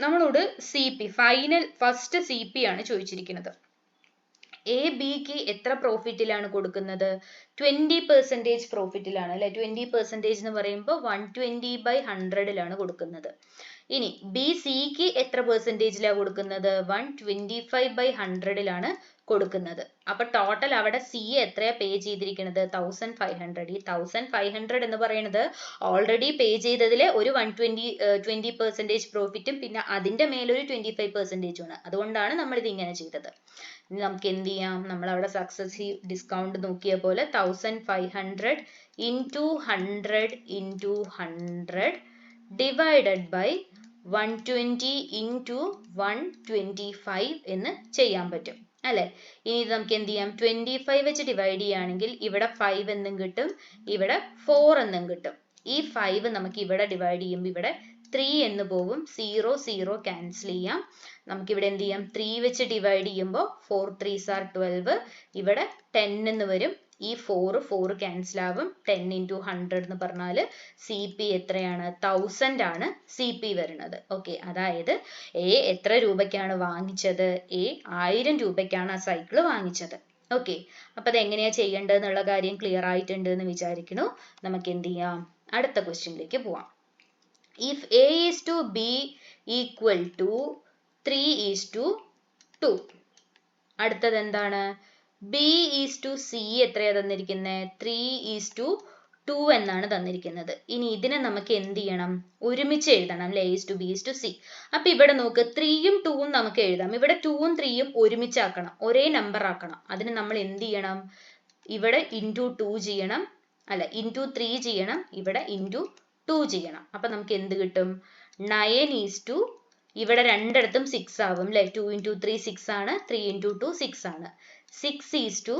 നമ്മളോട് CP ഫൈനൽ ഫസ്റ്റ് CP ആണ് ചോദിച്ചിരിക്കുന്നത്. എ ബിക്ക് എത്ര പ്രോഫിറ്റിലാണ് കൊടുക്കുന്നത്? 20% പ്രോഫിറ്റിലാണ് അല്ലെ? 20% എന്ന് പറയുമ്പോൾ 120/100 കൊടുക്കുന്നത്. ഇനി ബി സിക്ക് എത്ര പെർസെൻറ്റേജിലാണ് കൊടുക്കുന്നത്? 125/100 കൊടുക്കുന്നത്. അപ്പൊ ടോട്ടൽ അവിടെ സി എത്രയാ പേ ചെയ്തിരിക്കുന്നത്? 1500. ഈ 1500 എന്ന് പറയുന്നത് ഓൾറെഡി പേ ചെയ്തതിൽ ഒരു 20% പ്രോഫിറ്റും പിന്നെ അതിന്റെ മേലൊരു 25% ആണ്. അതുകൊണ്ടാണ് നമ്മൾ ഇത് ഇങ്ങനെ ചെയ്തത്. ഇനി നമുക്ക് എന്ത് ചെയ്യാം? നമ്മൾ അവിടെ സക്സസീവ് ഡിസ്കൗണ്ട് നോക്കിയ പോലെ 1500 into 100 into 100 divided by 120 into 125 എന്ന് ചെയ്യാൻ പറ്റും അല്ലെ? ഇനി നമുക്ക് എന്ത് ചെയ്യാം? 25 വെച്ച് ഡിവൈഡ് ചെയ്യുകയാണെങ്കിൽ ഇവിടെ 5 എന്നും കിട്ടും, ഇവിടെ 4 എന്നും കിട്ടും. ഈ 5 നമുക്ക് ഇവിടെ ഡിവൈഡ് ചെയ്യുമ്പോൾ ഇവിടെ 3 എന്ന് പോകും. 0 ക്യാൻസൽ ചെയ്യാം. നമുക്ക് ഇവിടെ എന്ത് ചെയ്യാം? 3 വെച്ച് ഡിവൈഡ് ചെയ്യുമ്പോൾ 4 3s are 12, ഇവിടെ 10 എന്ന് വരും. ഈ 4 ക്യാൻസൽ ആവും. 10 into 100 എന്ന് പറഞ്ഞാൽ CP എത്രയാണ്? 1000 ആണ് CP വരുന്നത്. ഓക്കെ, അതായത് എ എത്ര രൂപയ്ക്കാണ് വാങ്ങിച്ചത്? എ 1000 രൂപയ്ക്കാണ് ആ സൈക്കിൾ വാങ്ങിച്ചത്. ഓക്കെ, അപ്പൊ അത് എങ്ങനെയാ ചെയ്യേണ്ടത് എന്നുള്ള കാര്യം ക്ലിയർ ആയിട്ടുണ്ട് എന്ന് വിചാരിക്കുന്നു. നമുക്ക് എന്ത് ചെയ്യാം? അടുത്ത ക്വസ്റ്റ്യനിലേക്ക് പോവാം. If A is to B equal to 3 is to 2. അടുത്തത് എന്താണ്? B is to C എത്രയാ തന്നിരിക്കുന്നത്? 3 is to 2 എന്നാണ് തന്നിരിക്കുന്നത്. ഇനി ഇതിനെ നമുക്ക് എന്ത് ചെയ്യണം? ഒരുമിച്ച് എഴുതണം അല്ലെ? A is to B is to C. അപ്പൊ ഇവിടെ നോക്ക്, 3ഉം 2ഉം നമുക്ക് എഴുതാം. ഇവിടെ 2ഉം 3ഉം ഒരുമിച്ചാക്കണം, ഒരേ നമ്പർ ആക്കണം. അതിന് നമ്മൾ എന്ത് ചെയ്യണം? ഇവിടെ into 2 ചെയ്യണം, അല്ല into 3 ചെയ്യണം, ഇവിടെ into 2 ചെയ്യണം. അപ്പൊ നമുക്ക് എന്ത് കിട്ടും? 9 is to, ഇവിടെ രണ്ടിടത്തും 6 ആവും അല്ലെ? 2 into 3 6 ആണ്, 3 into 2 6 ആണ്. 6 is to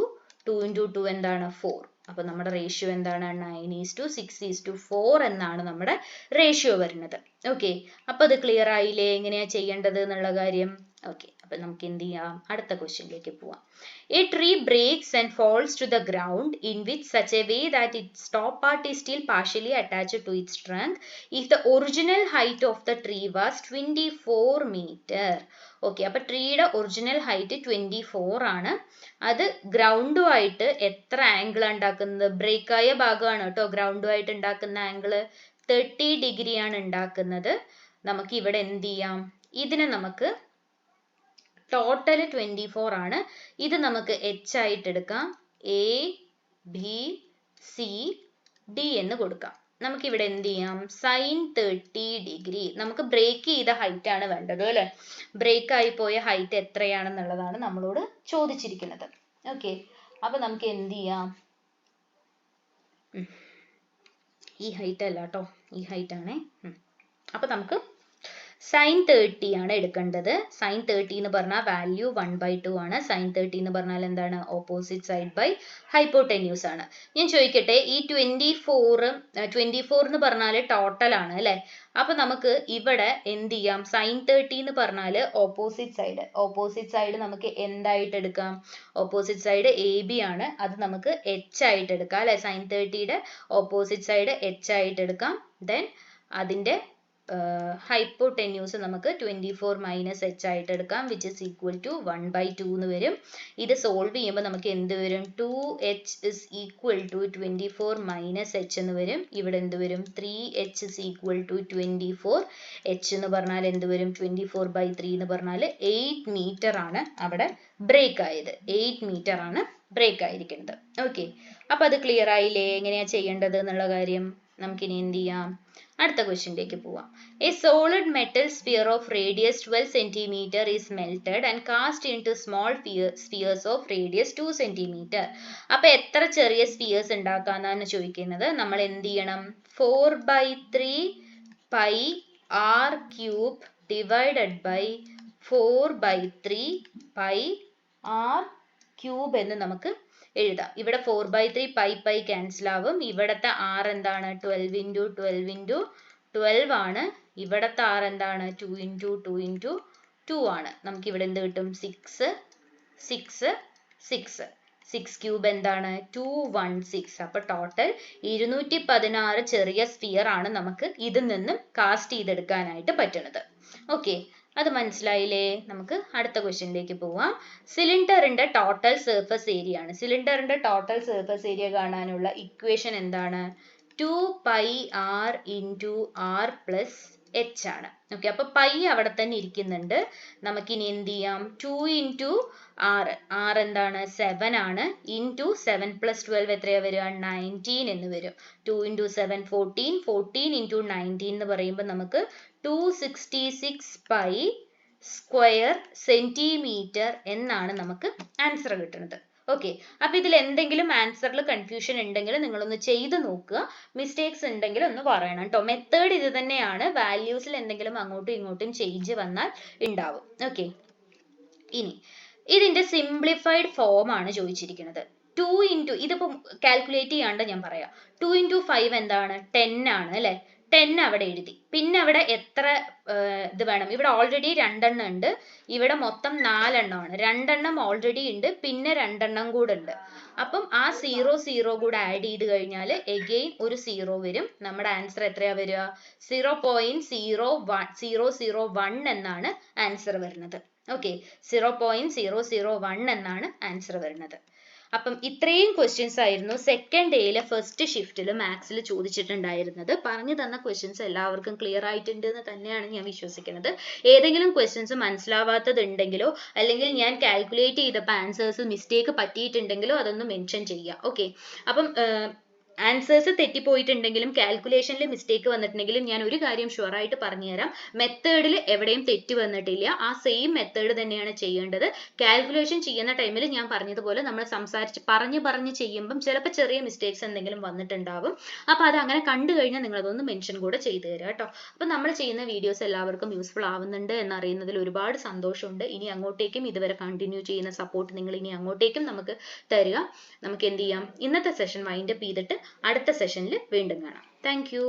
2 into 2 എന്താണ്? 4. അപ്പൊ നമ്മുടെ റേഷ്യോ എന്താണ്? 9 is to 6 is to 4 എന്നാണ് നമ്മുടെ റേഷ്യോ വരുന്നത്. ഓക്കെ, അപ്പൊ അത് ക്ലിയർ ആയില്ലേ എങ്ങനെയാ ചെയ്യേണ്ടത് എന്നുള്ള കാര്യം? ഓക്കെ, അപ്പൊ നമുക്ക് എന്ത് ചെയ്യാം? അടുത്ത ക്വസ്റ്റ്യനിലേക്ക് പോവാം. A tree breaks and falls to the ground in which such a way that its top part is still partially attached to its trunk if the original height of the tree was 24 meter. Okay, അപ്പൊ ട്രീയുടെ original height 24 ആണ്. അത് ഗ്രൗണ്ടുമായിട്ട് എത്ര angle ഉണ്ടാക്കുന്നത്? Break ആയ ഭാഗമാണ് കേട്ടോ ഗ്രൗണ്ടുമായിട്ട് ഉണ്ടാക്കുന്ന ആംഗിൾ 30 ഡിഗ്രി ആണ് ഉണ്ടാക്കുന്നത്. നമുക്ക് ഇവിടെ എന്ത് ചെയ്യാം? ഇതിനെ നമുക്ക് ടോട്ടൽ 24 ആണ്. ഇത് നമുക്ക് H ആയിട്ട് എടുക്കാം. A B C D എന്ന് കൊടുക്കാം. നമുക്ക് ഇവിടെ എന്ത് ചെയ്യാം? sin 30 degree. നമുക്ക് ബ്രേക്ക് ചെയ്ത ഹൈറ്റ് ആണ് വേണ്ടത് അല്ലെ? ബ്രേക്ക് ആയി പോയ ഹൈറ്റ് എത്രയാണെന്നുള്ളതാണ് നമ്മളോട് ചോദിച്ചിരിക്കുന്നത്. ഓക്കെ, അപ്പൊ നമുക്ക് എന്ത് ചെയ്യാം? ഈ ഹൈറ്റ് അല്ല കേട്ടോ, ഈ ഹൈറ്റ് ആണേ. അപ്പൊ നമുക്ക് sin 30 ആണ് എടുക്കേണ്ടത്. sin 30 എന്ന് പറഞ്ഞാൽ വാല്യൂ 1/2 ആണ്. sin 30 എന്ന് പറഞ്ഞാൽ എന്താണ്? ഓപ്പോസിറ്റ് സൈഡ് ബൈ ഹൈപ്പോടെന്യൂസ് ആണ്. ഞാൻ ചോദിക്കട്ടെ, ഈ 24 എന്ന് പറഞ്ഞാൽ ടോട്ടൽ ആണ് അല്ലെ? അപ്പൊ നമുക്ക് ഇവിടെ എന്ത് ചെയ്യാം? sin 30 എന്ന് പറഞ്ഞാൽ ഓപ്പോസിറ്റ് സൈഡ് നമുക്ക് എന്തായിട്ട് എടുക്കാം? ഓപ്പോസിറ്റ് സൈഡ് AB ആണ്, അത് നമുക്ക് H ആയിട്ട് എടുക്കാം അല്ലെ? sin 30യുടെ ഓപ്പോസിറ്റ് സൈഡ് H ആയിട്ട് എടുക്കാം. ദെൻ അതിന്റെ ഹൈപ്പോടെന്യൂസ് നമുക്ക് 24 മൈനസ് H ആയിട്ട് എടുക്കാം, വിച്ച് ഇസ് ഈക്വൽ ടു 1/2 എന്ന് വരും. ഇത് സോൾവ് ചെയ്യുമ്പോൾ നമുക്ക് എന്ത് വരും? 2H is equal to 24 minus H എന്ന് വരും. ഇവിടെ എന്ത് വരും? 3H is equal to 24. H എന്ന് പറഞ്ഞാൽ എന്ത് വരും? 24/3 എന്ന് പറഞ്ഞാൽ 8 മീറ്റർ ആണ് അവിടെ ബ്രേക്ക് ആയത്. 8 മീറ്റർ ആണ് ബ്രേക്ക് ആയിരിക്കുന്നത്. ഓക്കെ, അപ്പൊ അത് ക്ലിയർ ആയില്ലേ എങ്ങനെയാ ചെയ്യേണ്ടത് എന്നുള്ള കാര്യം? നമുക്കിനി എന്ത് ചെയ്യാം, അടുത്ത ക്വസ്റ്റ്യനിലേക്ക് പോവാം. A solid metal sphere of radius 12 cm is melted and cast into small spheres of radius 2 cm. അപ്പൊ എത്ര ചെറിയ സ്പിയേഴ്സ് ഉണ്ടാക്കാന്നാണ് ചോദിക്കുന്നത്. നമ്മൾ എന്ത് ചെയ്യണം, 4/3 pi r cube divided by 4/3 pi r cube എന്ന് നമുക്ക് എഴുതാം. ഇവിടെ 4/3 pi ക്യാൻസൽ ആവും. ഇവിടത്തെ r എന്താണ്, 12 into 12 into 12 ആണ്. ഇവിടത്തെ r എന്താണ്, 2 into 2 into 2 ആണ്. നമുക്ക് ഇവിടെ എന്ത് കിട്ടും, 6 6 6 6 ക്യൂബ് എന്താണ്, 216. അപ്പൊ ടോട്ടൽ 216 ചെറിയ സ്ഫിയർ ആണ് നമുക്ക് ഇതിൽ നിന്നും കാസ്റ്റ് ചെയ്തെടുക്കാനായിട്ട് പറ്റുന്നത്. ഓക്കെ, അത് മനസ്സിലായില്ലേ? നമുക്ക് അടുത്ത ക്വസ്റ്റ്യനിലേക്ക് പോവാം. സിലിണ്ടറിന്റെ ടോട്ടൽ സർഫസ് ഏരിയ ആണ്. സിലിണ്ടറിന്റെ ടോട്ടൽ സർഫസ് ഏരിയ കാണാനുള്ള ഇക്വേഷൻ എന്താണ്, 2 pi r into r plus h ആണ്. ഓക്കെ, അപ്പൊ പൈ അവിടെ തന്നെ ഇരിക്കുന്നുണ്ട്. നമുക്കിനി എന്ത് ചെയ്യാം, 2 into r, r എന്താണ്, 7 ആണ്, into 7 plus 12 എത്രയാ വരിക, 19 എന്ന് വരും. 2 into 7 14, 14 into 19 എന്ന് പറയുമ്പോൾ നമുക്ക് 266 pi സ്ക്വയർ സെന്റിമീറ്റർ എന്നാണ് നമുക്ക് ആൻസർ കിട്ടുന്നത്. ഓക്കെ, അപ്പൊ ഇതിൽ എന്തെങ്കിലും ആൻസറിൽ കൺഫ്യൂഷൻ ഉണ്ടെങ്കിൽ നിങ്ങളൊന്ന് ചെയ്ത് നോക്കുക. മിസ്റ്റേക്സ് ഉണ്ടെങ്കിൽ ഒന്ന് പറയണം കേട്ടോ. മെത്തേഡ് ഇത് തന്നെയാണ്, വാല്യൂസിൽ എന്തെങ്കിലും അങ്ങോട്ടും ഇങ്ങോട്ടും ചേഞ്ച് വന്നാൽ ഉണ്ടാവും. ഓക്കെ, ഇനി ഇതിന്റെ സിംപ്ലിഫൈഡ് ഫോം ആണ് ചോദിച്ചിരിക്കുന്നത്. 2 into ഇതിപ്പോ കാൽക്കുലേറ്റ് ചെയ്യാണ്ട് ഞാൻ പറയാം. 2 into 5 എന്താണ്, 10 ആണ് അല്ലെ. 10 അവിടെ എഴുതി. പിന്നെ അവിടെ എത്ര ഇത് വേണം, ഇവിടെ ഓൾറെഡി 2 എണ്ണം ഉണ്ട്, ഇവിടെ മൊത്തം 4 എണ്ണമാണ്. 2 എണ്ണം ഓൾറെഡി ഉണ്ട്, പിന്നെ 2 എണ്ണം കൂടെ ഉണ്ട്. അപ്പം ആ 0 കൂടെ ആഡ് ചെയ്ത് കഴിഞ്ഞാൽ എഗെയിൻ ഒരു 0 വരും. നമ്മുടെ ആൻസർ എത്രയാ വരിക, 0.001 എന്നാണ് ആൻസർ വരുന്നത്. ഓക്കെ, 0.001 എന്നാണ് ആൻസർ വരുന്നത്. അപ്പം ഇത്രയും ക്വസ്റ്റ്യൻസ് ആയിരുന്നു സെക്കൻഡ് ഡേയിലെ ഫസ്റ്റ് ഷിഫ്റ്റിൽ മാത്സിൽ ചോദിച്ചിട്ടുണ്ടായിരുന്നത്. പറഞ്ഞു തന്ന ക്വസ്റ്റ്യൻസ് എല്ലാവർക്കും ക്ലിയർ ആയിട്ടുണ്ട് എന്ന് തന്നെയാണ് ഞാൻ വിശ്വസിക്കുന്നത്. ഏതെങ്കിലും ക്വസ്റ്റ്യൻസ് മനസ്സിലാവാത്തത് ഉണ്ടെങ്കിലോ അല്ലെങ്കിൽ ഞാൻ കാൽക്കുലേറ്റ് ചെയ്തപ്പോൾ ആൻസേഴ്സ് മിസ്റ്റേക്ക് പറ്റിയിട്ടുണ്ടെങ്കിലോ അതൊന്ന് മെൻഷൻ ചെയ്യുക. ഓക്കെ, അപ്പം ആൻസേഴ്സ് തെറ്റിപ്പോയിട്ടുണ്ടെങ്കിലും കാൽക്കുലേഷനിൽ മിസ്റ്റേക്ക് വന്നിട്ടുണ്ടെങ്കിലും ഞാൻ ഒരു കാര്യം ഷുവർ ആയിട്ട് പറഞ്ഞുതരാം, മെത്തേഡിൽ എവിടെയും തെറ്റ് വന്നിട്ടില്ല. ആ സെയിം മെത്തേഡ് തന്നെയാണ് ചെയ്യേണ്ടത്. കാൽക്കുലേഷൻ ചെയ്യുന്ന ടൈമിൽ ഞാൻ പറഞ്ഞതുപോലെ നമ്മൾ സംസാരിച്ച് പറഞ്ഞ് ചെയ്യുമ്പം ചിലപ്പോൾ ചെറിയ മിസ്റ്റേക്സ് എന്തെങ്കിലും വന്നിട്ടുണ്ടാവും. അപ്പോൾ അത് അങ്ങനെ കണ്ടു കഴിഞ്ഞാൽ നിങ്ങൾ അതൊന്ന് മെൻഷൻ കൂടെ ചെയ്തു തരാം കേട്ടോ. അപ്പം നമ്മൾ ചെയ്യുന്ന വീഡിയോസ് എല്ലാവർക്കും യൂസ്ഫുൾ ആവുന്നുണ്ട് എന്നറിയുന്നതിൽ ഒരുപാട് സന്തോഷമുണ്ട്. ഇനി അങ്ങോട്ടേക്കും ഇതുവരെ കണ്ടിന്യൂ ചെയ്യുന്ന സപ്പോർട്ട് നിങ്ങൾ ഇനി അങ്ങോട്ടേക്കും നമുക്ക് തരിക. നമുക്ക് എന്ത് ചെയ്യാം, ഇന്നത്തെ സെഷൻ വൈൻഡപ്പ് ചെയ്തിട്ട് അടുത്ത സെഷനിൽ വീണ്ടും കാണാം. Thank you.